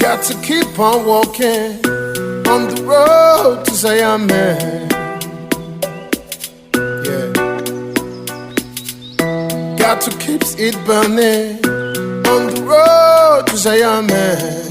Got to keep on walking on the road to Zion, man. Yeah. Got to keep it burning on the road to Zion, man.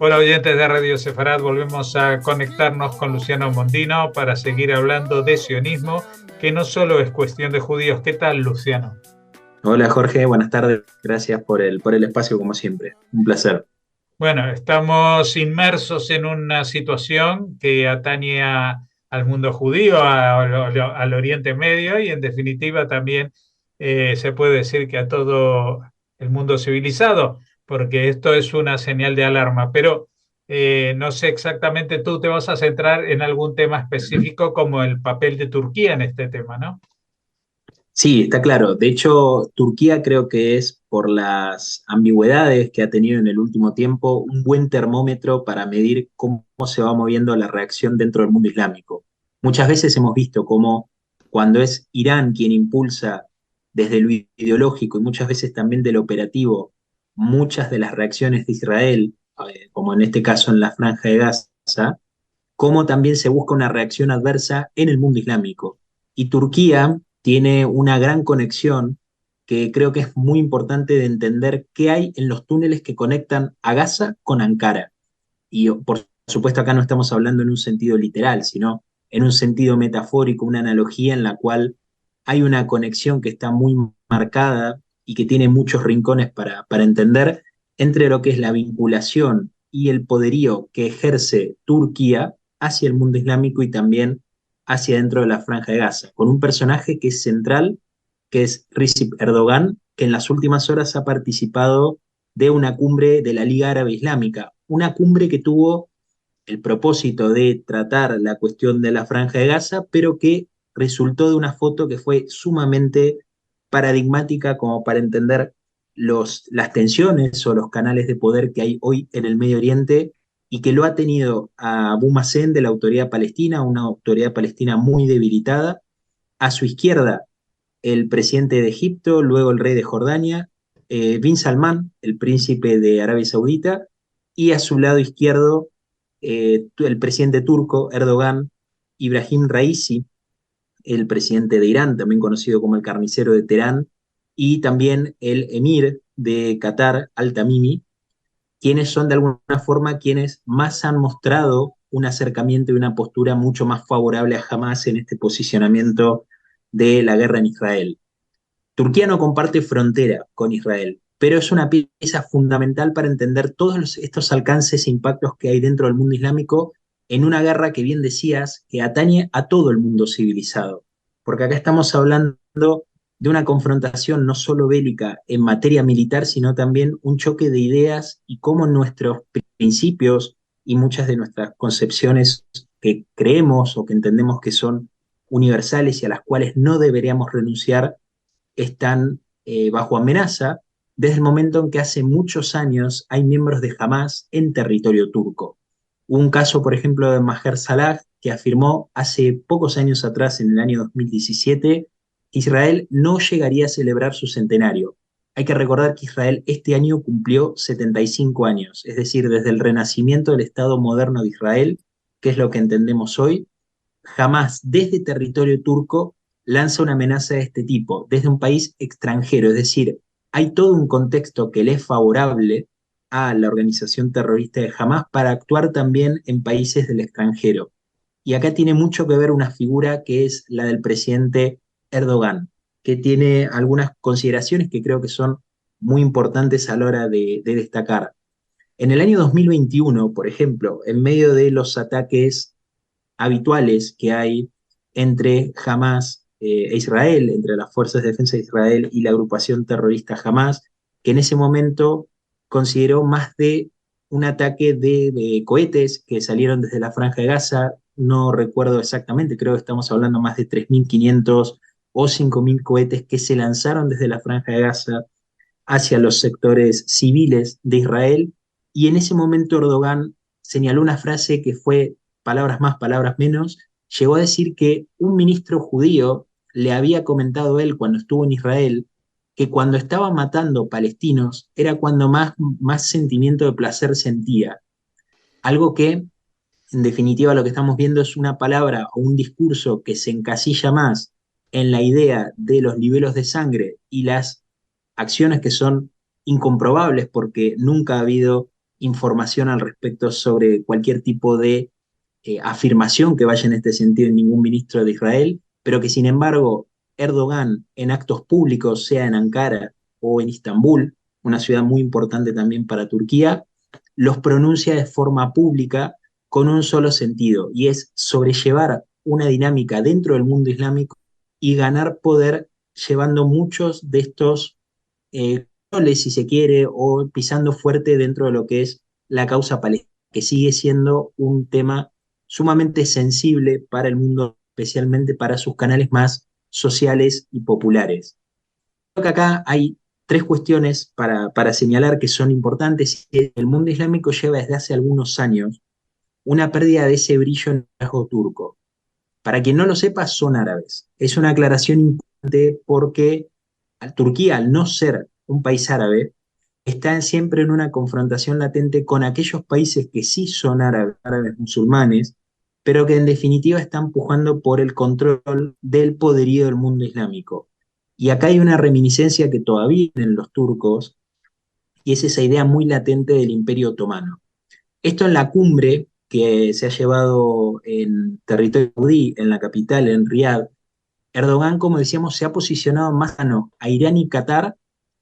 Hola oyentes de Radio Sefarad, volvemos a conectarnos con Luciano Mondino para seguir hablando de sionismo, que no solo es cuestión de judíos. ¿Qué tal, Luciano? Hola Jorge, buenas tardes. Gracias por el espacio como siempre. Un placer. Bueno, estamos inmersos en una situación que atañe al mundo judío, al Oriente Medio y en definitiva también se puede decir que a todo el mundo civilizado, porque esto es una señal de alarma. Pero no sé exactamente, tú te vas a centrar en algún tema específico como el papel de Turquía en este tema, ¿no? Sí, está claro. De hecho, Turquía creo que es, por las ambigüedades que ha tenido en el último tiempo, un buen termómetro para medir cómo se va moviendo la reacción dentro del mundo islámico. Muchas veces hemos visto cómo cuando es Irán quien impulsa desde lo ideológico y muchas veces también del operativo muchas de las reacciones de Israel, como en este caso en la Franja de Gaza, cómo también se busca una reacción adversa en el mundo islámico. Y Turquía tiene una gran conexión que creo que es muy importante de entender qué hay en los túneles que conectan a Gaza con Ankara. Y por supuesto acá no estamos hablando en un sentido literal, sino en un sentido metafórico, una analogía en la cual hay una conexión que está muy marcada y que tiene muchos rincones para entender entre lo que es la vinculación y el poderío que ejerce Turquía hacia el mundo islámico y también hacia dentro de la Franja de Gaza, con un personaje que es central, que es Recep Erdogan, que en las últimas horas ha participado de una cumbre de la Liga Árabe Islámica, una cumbre que tuvo el propósito de tratar la cuestión de la Franja de Gaza, pero que resultó de una foto que fue sumamente paradigmática como para entender las tensiones o los canales de poder que hay hoy en el Medio Oriente y que lo ha tenido a Abu Mazen de la Autoridad Palestina, una autoridad palestina muy debilitada, a su izquierda el presidente de Egipto, luego el rey de Jordania, Bin Salman, el príncipe de Arabia Saudita, y a su lado izquierdo el presidente turco, Erdogan, Ibrahim Raisi, el presidente de Irán, también conocido como el carnicero de Teherán, y también el emir de Qatar, Al-Tamimi, quienes son de alguna forma quienes más han mostrado un acercamiento y una postura mucho más favorable a Hamas en este posicionamiento de la guerra en Israel. Turquía no comparte frontera con Israel, pero es una pieza fundamental para entender todos estos alcances e impactos que hay dentro del mundo islámico en una guerra que bien decías, que atañe a todo el mundo civilizado. Porque acá estamos hablando de una confrontación no solo bélica en materia militar, sino también un choque de ideas y cómo nuestros principios y muchas de nuestras concepciones que creemos o que entendemos que son universales y a las cuales no deberíamos renunciar, están bajo amenaza desde el momento en que hace muchos años hay miembros de Hamas en territorio turco. Hubo un caso, por ejemplo, de Maher Salah, que afirmó hace pocos años atrás, en el año 2017, que Israel no llegaría a celebrar su centenario. Hay que recordar que Israel este año cumplió 75 años, es decir, desde el renacimiento del Estado moderno de Israel, que es lo que entendemos hoy, jamás desde territorio turco lanza una amenaza de este tipo, desde un país extranjero. Es decir, hay todo un contexto que le es favorable a la organización terrorista de Hamas para actuar también en países del extranjero. Y acá tiene mucho que ver una figura que es la del presidente Erdogan, que tiene algunas consideraciones que creo que son muy importantes a la hora de destacar. En el año 2021, por ejemplo, en medio de los ataques habituales que hay entre Hamas e Israel, entre las fuerzas de defensa de Israel y la agrupación terrorista Hamas, que en ese momento consideró más de un ataque de cohetes que salieron desde la Franja de Gaza, no recuerdo exactamente, creo que estamos hablando más de 3.500 o 5.000 cohetes que se lanzaron desde la Franja de Gaza hacia los sectores civiles de Israel, y en ese momento Erdogan señaló una frase que fue palabras más, palabras menos, llegó a decir que un ministro judío le había comentado a él cuando estuvo en Israel que cuando estaba matando palestinos era cuando más sentimiento de placer sentía. Algo que, en definitiva, lo que estamos viendo es una palabra o un discurso que se encasilla más en la idea de los libelos de sangre y las acciones que son incomprobables porque nunca ha habido información al respecto sobre cualquier tipo de afirmación que vaya en este sentido en ningún ministro de Israel, pero que sin embargo Erdogan en actos públicos, sea en Ankara o en Istambul, una ciudad muy importante también para Turquía, los pronuncia de forma pública con un solo sentido, y es sobrellevar una dinámica dentro del mundo islámico y ganar poder llevando muchos de estos roles, si se quiere, o pisando fuerte dentro de lo que es la causa palestina, que sigue siendo un tema sumamente sensible para el mundo, especialmente para sus canales más sociales y populares. Creo que acá hay tres cuestiones para señalar que son importantes. El mundo islámico lleva desde hace algunos años una pérdida de ese brillo en el liderazgo turco. Para quien no lo sepa, son árabes. Es una aclaración importante porque Turquía, al no ser un país árabe, está siempre en una confrontación latente con aquellos países que sí son árabes, árabes musulmanes, pero que en definitiva están pujando por el control del poderío del mundo islámico. Y acá hay una reminiscencia que todavía tienen los turcos, y es esa idea muy latente del Imperio Otomano. Esto en la cumbre que se ha llevado en territorio saudí, en la capital, en Riad, Erdogan, como decíamos, se ha posicionado más a Irán y Qatar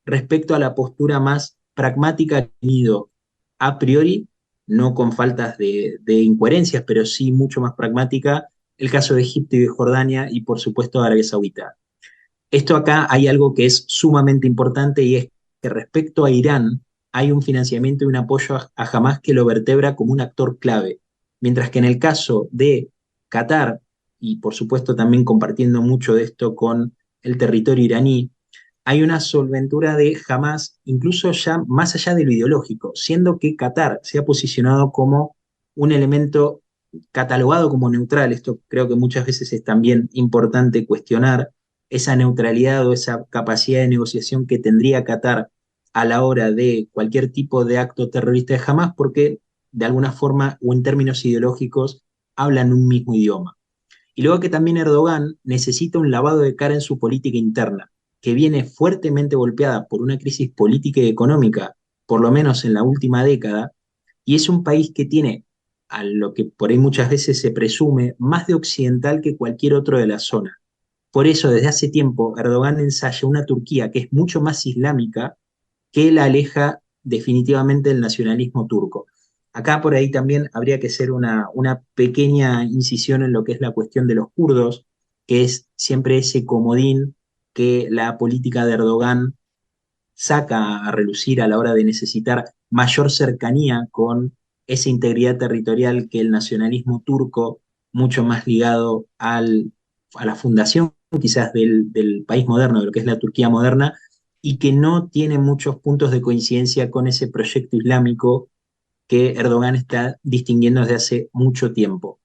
respecto a la postura más pragmática que ha tenido a priori, no con faltas de incoherencias, pero sí mucho más pragmática, el caso de Egipto y de Jordania y por supuesto de Arabia Saudita. Esto acá hay algo que es sumamente importante y es que respecto a Irán hay un financiamiento y un apoyo a Hamas que lo vertebra como un actor clave, mientras que en el caso de Qatar, y por supuesto también compartiendo mucho de esto con el territorio iraní, hay una solventura de Hamas, incluso ya más allá de lo ideológico, siendo que Qatar se ha posicionado como un elemento catalogado como neutral. Esto creo que muchas veces es también importante cuestionar esa neutralidad o esa capacidad de negociación que tendría Qatar a la hora de cualquier tipo de acto terrorista de Hamas, porque de alguna forma o en términos ideológicos hablan un mismo idioma. Y luego que también Erdogan necesita un lavado de cara en su política interna, que viene fuertemente golpeada por una crisis política y económica, por lo menos en la última década, y es un país que tiene, a lo que por ahí muchas veces se presume, más de occidental que cualquier otro de la zona. Por eso, desde hace tiempo, Erdogan ensaya una Turquía que es mucho más islámica, que la aleja definitivamente del nacionalismo turco. Acá por ahí también habría que hacer una pequeña incisión en lo que es la cuestión de los kurdos, que es siempre ese comodín que la política de Erdogan saca a relucir a la hora de necesitar mayor cercanía con esa integridad territorial que el nacionalismo turco, mucho más ligado a la fundación quizás del país moderno, de lo que es la Turquía moderna, y que no tiene muchos puntos de coincidencia con ese proyecto islámico que Erdogan está distinguiendo desde hace mucho tiempo.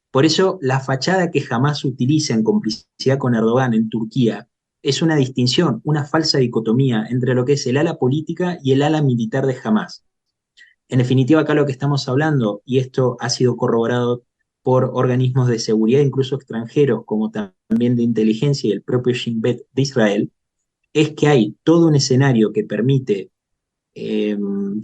Por eso, la fachada que jamás utiliza en complicidad con Erdogan en Turquía es una distinción, una falsa dicotomía entre lo que es el ala política y el ala militar de Hamas. En definitiva, acá lo que estamos hablando, y esto ha sido corroborado por organismos de seguridad, incluso extranjeros, como también de inteligencia y el propio Shin Bet de Israel, es que hay todo un escenario que permite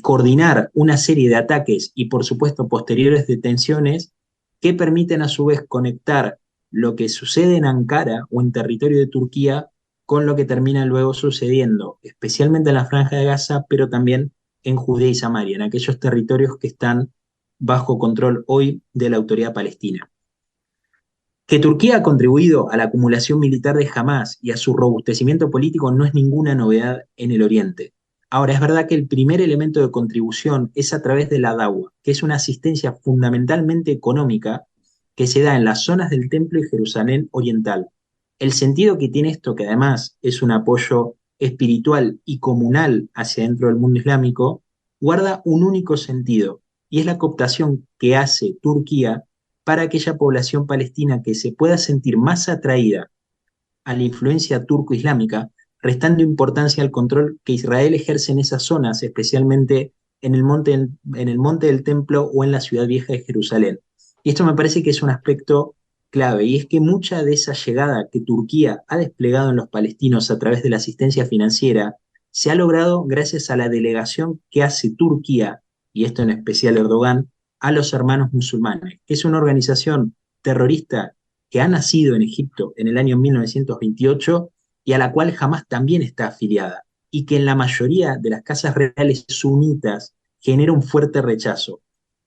coordinar una serie de ataques y por supuesto posteriores detenciones que permiten a su vez conectar lo que sucede en Ankara o en territorio de Turquía con lo que termina luego sucediendo, especialmente en la Franja de Gaza, pero también en Judea y Samaria, en aquellos territorios que están bajo control hoy de la autoridad palestina. Que Turquía ha contribuido a la acumulación militar de Hamas y a su robustecimiento político no es ninguna novedad en el Oriente. Ahora, es verdad que el primer elemento de contribución es a través de la Dawa, que es una asistencia fundamentalmente económica que se da en las zonas del Templo y Jerusalén Oriental. El sentido que tiene esto, que además es un apoyo espiritual y comunal hacia dentro del mundo islámico, guarda un único sentido, y es la cooptación que hace Turquía para aquella población palestina que se pueda sentir más atraída a la influencia turco-islámica, restando importancia al control que Israel ejerce en esas zonas, especialmente en el monte del Templo o en la ciudad vieja de Jerusalén. Y esto me parece que es un aspecto clave, y es que mucha de esa llegada que Turquía ha desplegado en los palestinos a través de la asistencia financiera se ha logrado gracias a la delegación que hace Turquía, y esto en especial Erdogan, a los hermanos musulmanes, que es una organización terrorista que ha nacido en Egipto en el año 1928 y a la cual Hamas también está afiliada, y que en la mayoría de las casas reales sunitas genera un fuerte rechazo.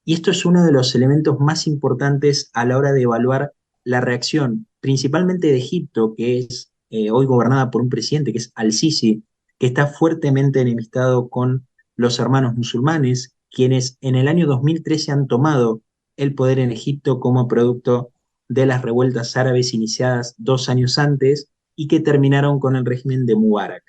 Y esto es uno de los elementos más importantes a la hora de evaluar la reacción, principalmente de Egipto, que es hoy gobernada por un presidente que es Al-Sisi, que está fuertemente enemistado con los hermanos musulmanes, quienes en el año 2013 han tomado el poder en Egipto como producto de las revueltas árabes iniciadas 2 años antes y que terminaron con el régimen de Mubarak.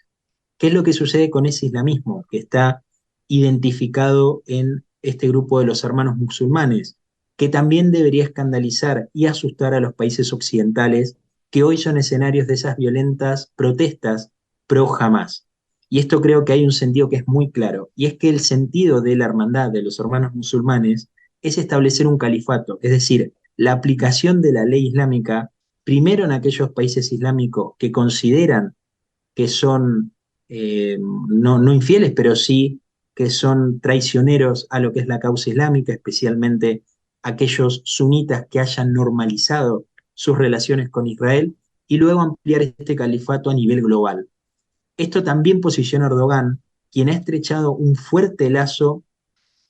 ¿Qué es lo que sucede con ese islamismo que está identificado en este grupo de los hermanos musulmanes, que también debería escandalizar y asustar a los países occidentales que hoy son escenarios de esas violentas protestas pro Hamas? Y esto creo que hay un sentido que es muy claro, y es que el sentido de la hermandad de los hermanos musulmanes es establecer un califato, es decir, la aplicación de la ley islámica primero en aquellos países islámicos que consideran que son no infieles, pero sí que son traicioneros a lo que es la causa islámica, especialmente aquellos sunitas que hayan normalizado sus relaciones con Israel, y luego ampliar este califato a nivel global. Esto también posiciona a Erdogan, quien ha estrechado un fuerte lazo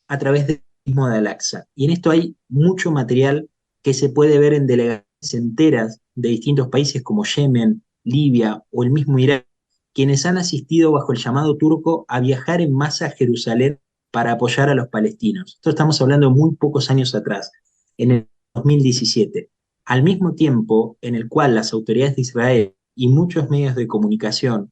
a través del mismo de Al-Aqsa. Y en esto hay mucho material que se puede ver en delegaciones enteras de distintos países como Yemen, Libia o el mismo Irak, quienes han asistido bajo el llamado turco a viajar en masa a Jerusalén para apoyar a los palestinos. Esto estamos hablando de muy pocos años atrás, en el 2017, al mismo tiempo en el cual las autoridades de Israel y muchos medios de comunicación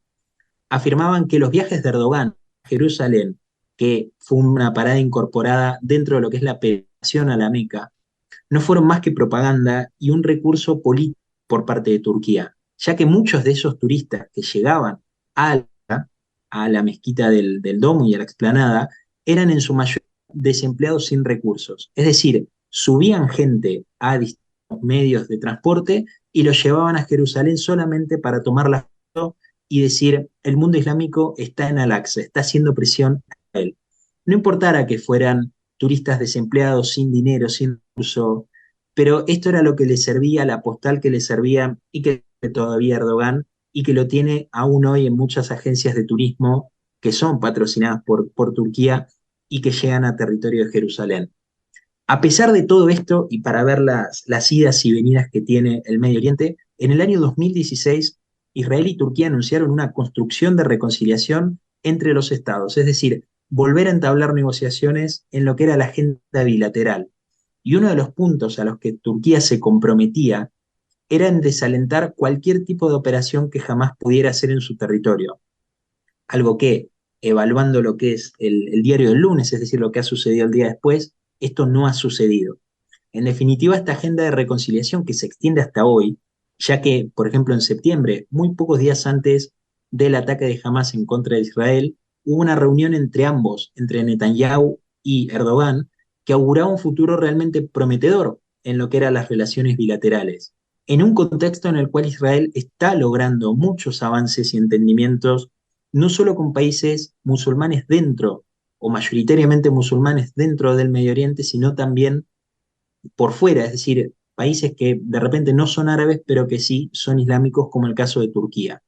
afirmaban que los viajes de Erdogan a Jerusalén, que fue una parada incorporada dentro de lo que es la peregrinación a la Meca, no fueron más que propaganda y un recurso político por parte de Turquía, ya que muchos de esos turistas que llegaban a la mezquita del Domo y a la explanada eran en su mayoría desempleados sin recursos. Es decir, subían gente a distintos medios de transporte y los llevaban a Jerusalén solamente para tomar la foto y decir, el mundo islámico está en Al-Aqsa, está haciendo presión a él. No importara que fueran turistas desempleados, sin dinero, sin recurso, pero esto era lo que le servía, la postal que le servía y que todavía Erdogan, y que lo tiene aún hoy en muchas agencias de turismo que son patrocinadas por Turquía y que llegan a territorio de Jerusalén. A pesar de todo esto, y para ver las idas y venidas que tiene el Medio Oriente, en el año 2016 Israel y Turquía anunciaron una construcción de reconciliación entre los estados, es decir, volver a entablar negociaciones en lo que era la agenda bilateral. Y uno de los puntos a los que Turquía se comprometía era en desalentar cualquier tipo de operación que jamás pudiera hacer en su territorio. Algo que, evaluando lo que es el diario del lunes, es decir, lo que ha sucedido el día después, esto no ha sucedido. En definitiva, esta agenda de reconciliación que se extiende hasta hoy, ya que, por ejemplo, en septiembre, muy pocos días antes del ataque de Hamas en contra de Israel, hubo una reunión entre ambos, entre Netanyahu y Erdogan, que auguraba un futuro realmente prometedor en lo que eran las relaciones bilaterales, en un contexto en el cual Israel está logrando muchos avances y entendimientos, no solo con países musulmanes dentro, o mayoritariamente musulmanes dentro del Medio Oriente, sino también por fuera, es decir, países que de repente no son árabes, pero que sí son islámicos, como el caso de Turquía.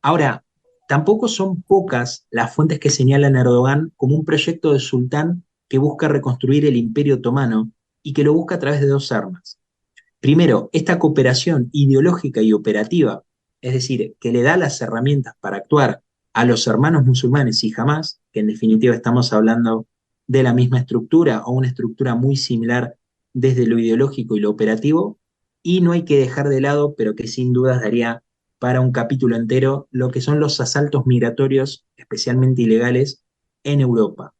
Ahora, tampoco son pocas las fuentes que señalan a Erdogan como un proyecto de sultán que busca reconstruir el Imperio Otomano y que lo busca a través de dos armas. Primero, esta cooperación ideológica y operativa, es decir, que le da las herramientas para actuar a los hermanos musulmanes y Hamas, que en definitiva estamos hablando de la misma estructura o una estructura muy similar desde lo ideológico y lo operativo, y no hay que dejar de lado, pero que sin dudas daría para un capítulo entero, lo que son los asaltos migratorios, especialmente ilegales, en Europa.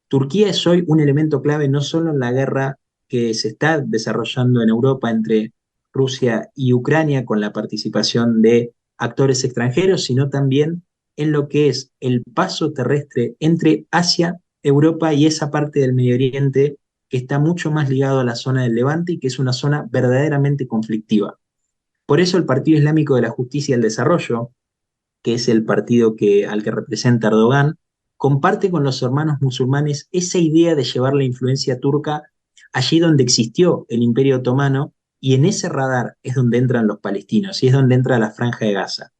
Turquía es hoy un elemento clave no solo en la guerra que se está desarrollando en Europa entre Rusia y Ucrania con la participación de actores extranjeros, sino también en lo que es el paso terrestre entre Asia, Europa y esa parte del Medio Oriente que está mucho más ligado a la zona del Levante y que es una zona verdaderamente conflictiva. Por eso el Partido Islámico de la Justicia y el Desarrollo, que es el partido al que representa Erdogan, comparte con los hermanos musulmanes esa idea de llevar la influencia turca allí donde existió el Imperio Otomano, y en ese radar es donde entran los palestinos y es donde entra la Franja de Gaza.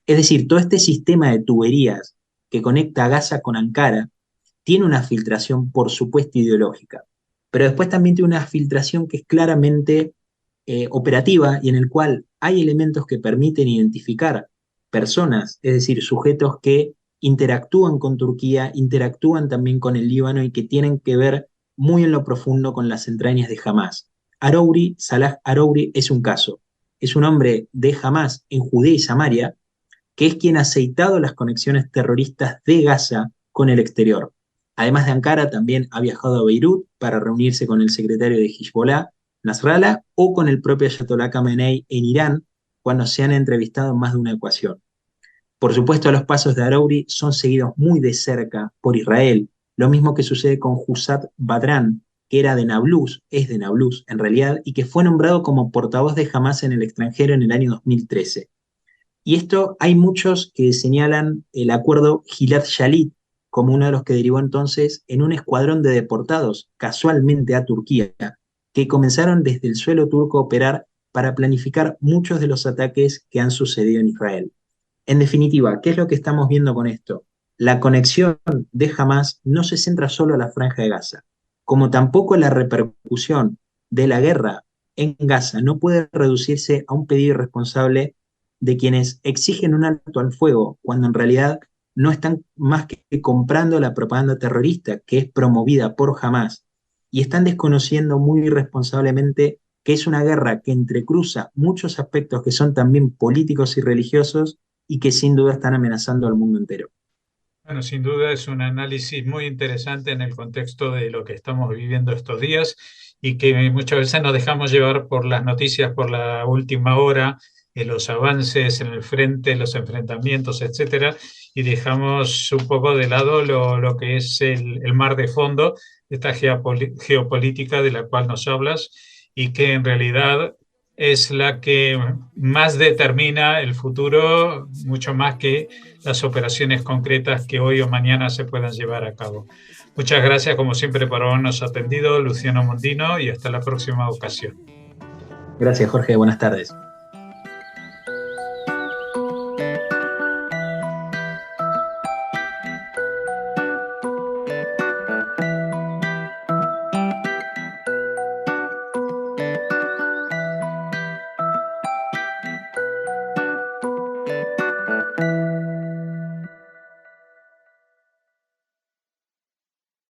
Es decir, todo este sistema de tuberías que conecta a Gaza con Ankara tiene una filtración, por supuesto, ideológica, pero después también tiene una filtración que es claramente operativa y en el cual hay elementos que permiten identificar personas, es decir, sujetos que interactúan con Turquía, interactúan también con el Líbano y que tienen que ver muy en lo profundo con las entrañas de Hamás. Salah Arouri es un caso. Es un hombre de Hamás en Judea y Samaria, que es quien ha aceitado las conexiones terroristas de Gaza con el exterior. Además de Ankara, también ha viajado a Beirut para reunirse con el secretario de Hezbollah, Nasrallah, o con el propio Ayatollah Khamenei en Irán, cuando se han entrevistado en más de una ocasión. Por supuesto, los pasos de Arouri son seguidos muy de cerca por Israel, lo mismo que sucede con Husat Badran, que era de Nablus, es de Nablus en realidad, y que fue nombrado como portavoz de Hamás en el extranjero en el año 2013. Y esto hay muchos que señalan el acuerdo Gilad Shalit como uno de los que derivó entonces en un escuadrón de deportados, casualmente a Turquía, que comenzaron desde el suelo turco a operar para planificar muchos de los ataques que han sucedido en Israel. En definitiva, ¿qué es lo que estamos viendo con esto? La conexión de Hamás no se centra solo en la Franja de Gaza, como tampoco la repercusión de la guerra en Gaza no puede reducirse a un pedido irresponsable de quienes exigen un alto al fuego, cuando en realidad no están más que comprando la propaganda terrorista que es promovida por Hamás, y están desconociendo muy irresponsablemente que es una guerra que entrecruza muchos aspectos que son también políticos y religiosos y que sin duda están amenazando al mundo entero. Bueno, sin duda es un análisis muy interesante en el contexto de lo que estamos viviendo estos días y que muchas veces nos dejamos llevar por las noticias, por la última hora, los avances en el frente, los enfrentamientos, etcétera, y dejamos un poco de lado lo que es el mar de fondo, esta geopolítica de la cual nos hablas y que en realidad es la que más determina el futuro, mucho más que las operaciones concretas que hoy o mañana se puedan llevar a cabo. Muchas gracias, como siempre, por habernos atendido, Luciano Mondino, y hasta la próxima ocasión. Gracias, Jorge. Buenas tardes.